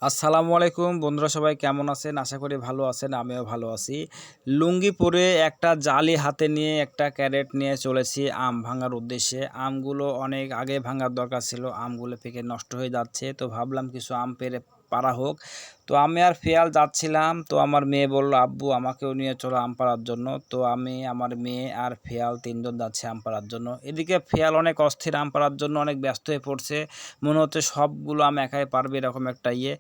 আসসালামু আলাইকুম বন্ধুরা, সবাই কেমন আছেন? আশা করি ভালো আছেন। আমিও ভালো আছি। লুঙ্গি পরে একটা জালি হাতে নিয়ে একটা ক্যারেট নিয়ে চলেছি আম ভাঙার উদ্দেশ্যে। আমগুলো অনেক আগে ভাঙার দরকার ছিল, আমগুলো পেকে নষ্ট হয়ে যাচ্ছে। তো ভাবলাম কিছু আম পেড়ে পাড়া হোক। তো আমি আর ফেয়াল যাচ্ছিলাম, তো আমার মেয়ে বলল, আব্বু আমাকেও নিয়ে চলো আম পাড়ার জন্য। তো আমি, আমার মেয়ে আর ফেয়াল তিনজন যাচ্ছে আম পাড়ার জন্য। এদিকে ফেয়াল অনেক অস্থির, আম পাড়ার জন্য অনেক ব্যস্ত হয়ে পড়ছে। মনে হচ্ছে সবগুলো আম একাই পারবে, এরকম একটা ইয়ে।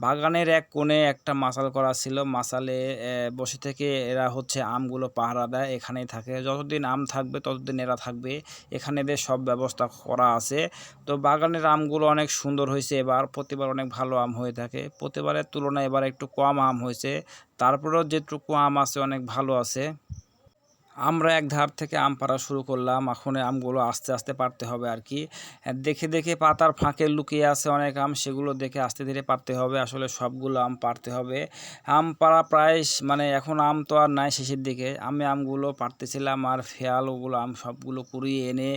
বাগানের এক কোণে একটা মাচাল করা ছিল, মাচালে বসে থেকে এরা হচ্ছে আমগুলো পাহারা দেয়, এখানেই থাকে। যতদিন আম থাকবে ততদিন এরা থাকবে, এখানে এদের সব ব্যবস্থা করা আছে। তো বাগানের আমগুলো অনেক সুন্দর হয়েছে এবার, প্রতিবার অনেক ভালো আম হয়ে থাকে। প্রতিবারের তুলনায় এবার একটু কম আম হয়েছে, তারপরেও যেটুকু আম আছে অনেক ভালো আছে। আমরা এক ধার থেকে আম পাড়া শুরু করলাম। এখন আমগুলো আস্তে আস্তে পাড়তে হবে আর কি। দেখে দেখে পাতার ফাঁকে লুকিয়ে আছে অনেক আম, সেগুলো দেখে আস্তে ধীরে পাড়তে হবে। আসলে সবগুলো আম পাড়তে হবে। আম পাড়া প্রায় মানে এখন আম তো আর নাই, শেষের দিকে। আমি আমগুলো পাড়তেছিলাম আর ফেয়াল ওগুলো আম সবগুলো কুড়িয়ে এনে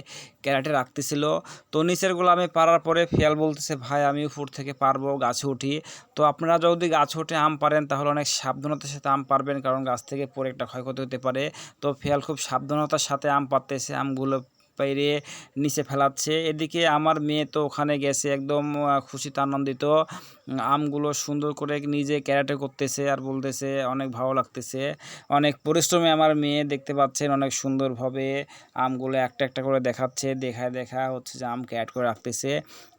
ক্যারেটে রাখতেছিল। তো নিচেরগুলো আমি পাড়ার পরে ফেয়াল বলতেছে, ভাই আমি উপর থেকে পারবো, গাছে উঠি। তো আপনারা যদি গাছে উঠে আম পারেন তাহলে অনেক সাবধানতার সাথে আম পারবেন, কারণ গাছ থেকে পড়ে একটা ক্ষয়ক্ষতি হতে পারে। তো ফেয়াল খুব সাবধানতার সাথে আম পাড়তেছে, আমগুলো পেড়ে নিচে ফেলাচ্ছে। এদিকে আমার মেয়ে তো ওখানে গেছে একদম খুশিতে আনন্দিত, আমগুলো সুন্দর করে নিজে ক্যারেটে করতেছে আর বলতেছে অনেক ভালো লাগতেছে। অনেক পরিশ্রমী আমার মেয়ে, দেখতে পাচ্ছেন অনেক সুন্দরভাবে আমগুলো একটা একটা করে দেখাচ্ছে, দেখা হচ্ছে যে আম ক্যারেট করে রাখতেছে।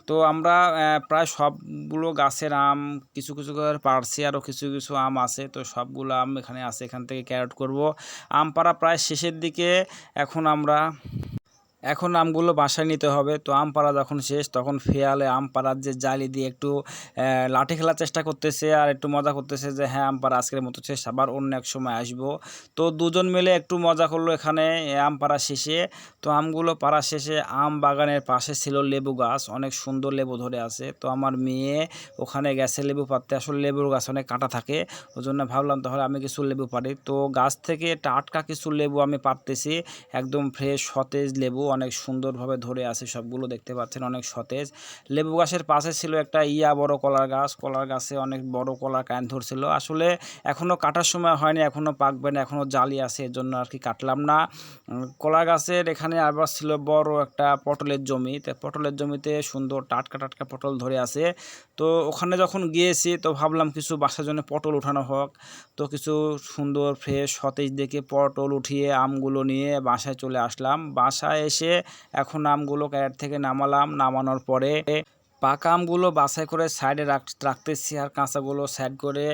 তো আমরা প্রায় সবগুলো গাছের আম কিছু কিছু করে পাড়ছি, আরও কিছু কিছু আম আছে। তো সবগুলো আম এখানে আছে, এখান থেকে ক্যারেট করব। আম পাড়া প্রায় শেষের দিকে। এখন আমগুলো বাসায় নিতে হবে। তো আম পাড়া যখন শেষ, তখন ফেয়ালে আম পাড়ার যে জালি দিয়ে একটু লাঠি খেলার চেষ্টা করতেছে আর একটু মজা করতেছে যে হ্যাঁ আম পাড়া আজকের মতো শেষ, আবার অন্য এক সময় আসবো। তো দুজন মিলে একটু মজা করলো এখানে আম পাড়া শেষে। তো আমগুলো পাড়া শেষে আম বাগানের পাশে ছিল লেবু গাছ, অনেক সুন্দর লেবু ধরে আছে। তো আমার মেয়ে ওখানে গেছে লেবু পাড়তে। আসলে লেবুর গাছ অনেক কাঁটা থাকে, ওই জন্য ভাবলাম তাহলে আমি কিছু লেবু পাড়ি। তো গাছ থেকে টাটকা কিছু লেবু আমি পাড়তেছি, একদম ফ্রেশ সতেজ লেবু, অনেক সুন্দরভাবে ধরে আছে সবগুলো, দেখতে পাচ্ছেন অনেক সতেজ। লেবু গাছের পাশে ছিল একটা বড় কলার গাছ, কলার গাছে অনেক বড় কলার কাঁদ ধরছিল। আসলে এখনও কাটার সময় হয়নি, এখনও পাকবে না, এখনও জালি আছে, এর জন্য আর কি কাটলাম না। কলা গাছের এখানে আবার ছিল বড় একটা পটলের জমি, তো পটলের জমিতে সুন্দর টাটকা টাটকা পটল ধরে আছে। তো ওখানে যখন গিয়েছি তো ভাবলাম কিছু বাসার জন্য পটল উঠানো হোক। তো কিছু সুন্দর ফ্রেশ সতেজ দেখে পটল উঠিয়ে আমগুলো নিয়ে বাসায় চলে আসলাম। বাসায় এসে এখন আমগুলো ক্যারেট থেকে নামালাম, নামানোর পরে পাকা আমগুলো বাছাই করে সাইডে রাখতেছি আর কাঁচাগুলো সাইড করে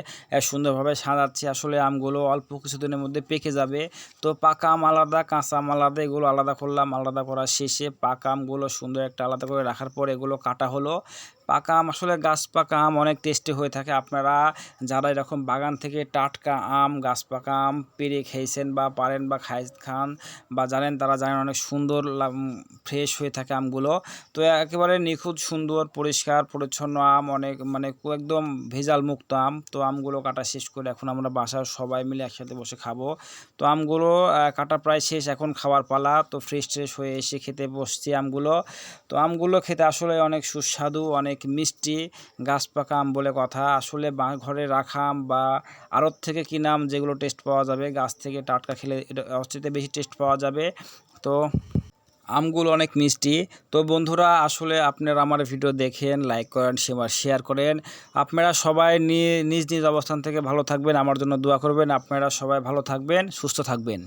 সুন্দরভাবে সাজাচ্ছি। আসলে আমগুলো অল্প কিছুদিনের মধ্যে পেকে যাবে। তো পাকা আম আলাদা, কাঁচা আম আলাদা, এগুলো আলাদা করলাম। আলাদা করার শেষে পাকা আমগুলো সুন্দর একটা আলাদা করে রাখার পর এগুলো কাটা হলো। পাকা আম, আসলে গাছ পাকা আম অনেক টেস্টি হয়ে থাকে। আপনারা যারা এরকম বাগান থেকে টাটকা আম, গাছ পাকা আম পেড়ে খেয়েছেন বা পারেন বা খান বা জানেন, তারা জানেন অনেক সুন্দর ফ্রেশ হয়ে থাকে আমগুলো। তো একেবারে নিখুঁত সুন্দর পরিষ্কার পরিচ্ছন্ন আম, অনেক মানে একদম ভেজাল মুক্ত আম। তো আমগুলো কাটা শেষ করে এখন আমরা বাসার সবাই মিলে একসাথে বসে খাবো। তো আমগুলো কাটা প্রায় শেষ, এখন খাওয়ার পালা। তো ফ্রেশ হয়ে এসে খেতে বসছি আমগুলো। তো আমগুলো খেতে আসলে অনেক সুস্বাদু, অনেক মিষ্টি, গাছ পাকা আম বলে কথা। আসলে ঘরে রাখা আম বা আড়ত থেকে কিনা আম যেগুলো টেস্ট পাওয়া যাবে, গাছ থেকে টাটকা খেলে এটা সবচেয়ে বেশি টেস্ট পাওয়া যাবে। তো আমগুলো অনেক মিষ্টি। তো বন্ধুরা, আসলে আপনারা আমার ভিডিও দেখেন, লাইক করেন, শেয়ার করেন। আপনারা সবাই নিজ নিজ অবস্থান থেকে ভালো থাকবেন, আমার জন্য দোয়া করবেন। আপনারা সবাই ভালো থাকবেন, সুস্থ থাকবেন।